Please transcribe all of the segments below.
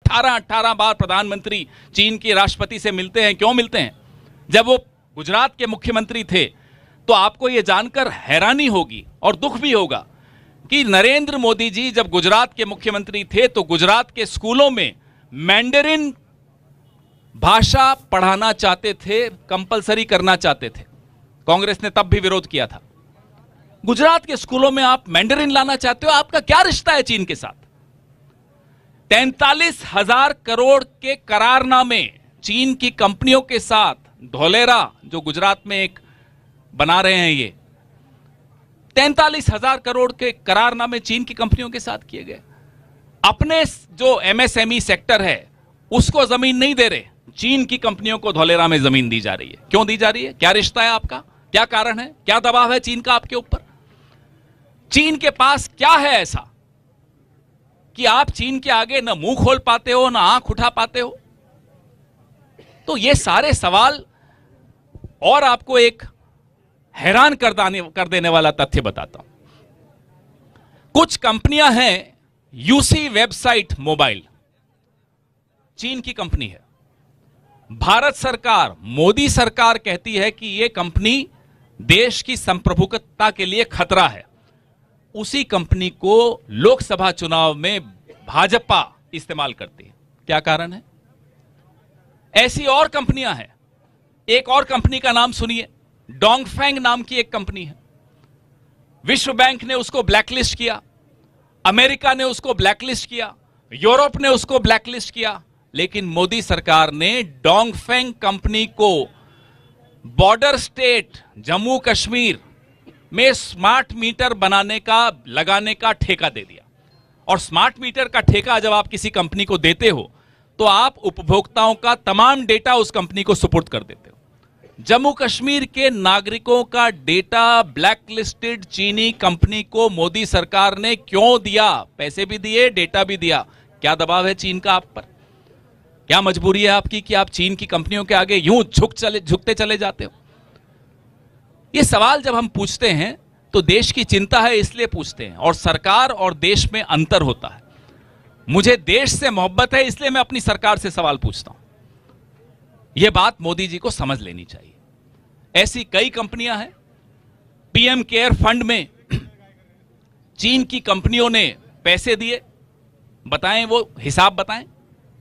18 बार प्रधानमंत्री चीन के राष्ट्रपति से मिलते हैं। क्यों मिलते हैं? जब वो गुजरात के मुख्यमंत्री थे तो आपको ये जानकर हैरानी होगी और दुख भी होगा कि नरेंद्र मोदी जी जब गुजरात के मुख्यमंत्री थे तो गुजरात के स्कूलों में मैंडरिन भाषा पढ़ाना चाहते थे, कंपलसरी करना चाहते थे। कांग्रेस ने तब भी विरोध किया था। गुजरात के स्कूलों में आप मैंडरिन लाना चाहते हो? आपका क्या रिश्ता है चीन के साथ? 43,000 करोड़ के करारनामे चीन की कंपनियों के साथ, धोलेरा जो गुजरात में एक बना रहे हैं, ये 43,000 करोड़ के करारनामे चीन की कंपनियों के साथ किए गए। अपने जो एमएसएमई सेक्टर है उसको जमीन नहीं दे रहे, चीन की कंपनियों को धोलेरा में जमीन दी जा रही है। क्यों दी जा रही है? क्या रिश्ता है आपका? क्या कारण है? क्या दबाव है चीन का आपके ऊपर? चीन के पास क्या है ऐसा कि आप चीन के आगे न मुंह खोल पाते हो, न आंख उठा पाते हो? तो ये सारे सवाल, और आपको एक हैरान कर देने वाला तथ्य बताता हूं। कुछ कंपनियां हैं, यूसी वेबसाइट मोबाइल चीन की कंपनी है। भारत सरकार, मोदी सरकार कहती है कि यह कंपनी देश की संप्रभुता के लिए खतरा है। उसी कंपनी को लोकसभा चुनाव में भाजपा इस्तेमाल करती है। क्या कारण है? ऐसी और कंपनियां हैं। एक और कंपनी का नाम सुनिए, डोंगफेंग नाम की एक कंपनी है। विश्व बैंक ने उसको ब्लैकलिस्ट किया, अमेरिका ने उसको ब्लैकलिस्ट किया, यूरोप ने उसको ब्लैकलिस्ट किया, लेकिन मोदी सरकार ने डोंगफेंग कंपनी को बॉर्डर स्टेट जम्मू कश्मीर में स्मार्ट मीटर लगाने का ठेका दे दिया। और स्मार्ट मीटर का ठेका जब आप किसी कंपनी को देते हो तो आप उपभोक्ताओं का तमाम डेटा उस कंपनी को सुपुर्द कर देते हो। जम्मू कश्मीर के नागरिकों का डेटा ब्लैकलिस्टेड चीनी कंपनी को मोदी सरकार ने क्यों दिया? पैसे भी दिए, डेटा भी दिया। क्या दबाव है चीन का आप पर? क्या मजबूरी है आपकी कि आप चीन की कंपनियों के आगे यूं झुकते चले जाते हो? ये सवाल जब हम पूछते हैं तो देश की चिंता है इसलिए पूछते हैं, और सरकार और देश में अंतर होता है। मुझे देश से मोहब्बत है इसलिए मैं अपनी सरकार से सवाल पूछता हूं। यह बात मोदी जी को समझ लेनी चाहिए। ऐसी कई कंपनियां हैं। पीएम केयर फंड में चीन की कंपनियों ने पैसे दिए। बताएं, वो हिसाब बताएं,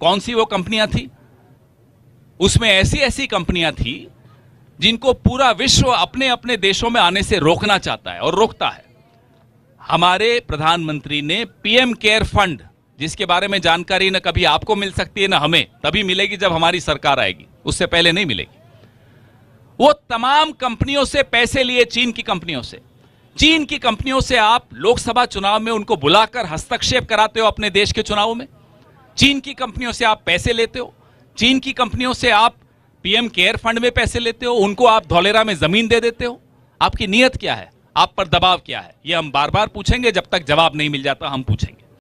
कौन सी वो कंपनियां थी? उसमें ऐसी ऐसी कंपनियां थी जिनको पूरा विश्व अपने अपने देशों में आने से रोकना चाहता है और रोकता है। हमारे प्रधानमंत्री ने पीएम केयर फंड, जिसके बारे में जानकारी न कभी आपको मिल सकती है न हमें, तभी मिलेगी जब हमारी सरकार आएगी, उससे पहले नहीं मिलेगी। वो तमाम कंपनियों से पैसे लिए, चीन की कंपनियों से। चीन की कंपनियों से आप लोकसभा चुनाव में उनको बुलाकर हस्तक्षेप कराते हो अपने देश के चुनावों में। चीन की कंपनियों से आप पैसे लेते हो। चीन की कंपनियों से आप पीएम केयर फंड में पैसे लेते हो, उनको आप धोलेरा में जमीन दे देते हो। आपकी नीयत क्या है? आप पर दबाव क्या है? ये हम बार बार पूछेंगे, जब तक जवाब नहीं मिल जाता हम पूछेंगे।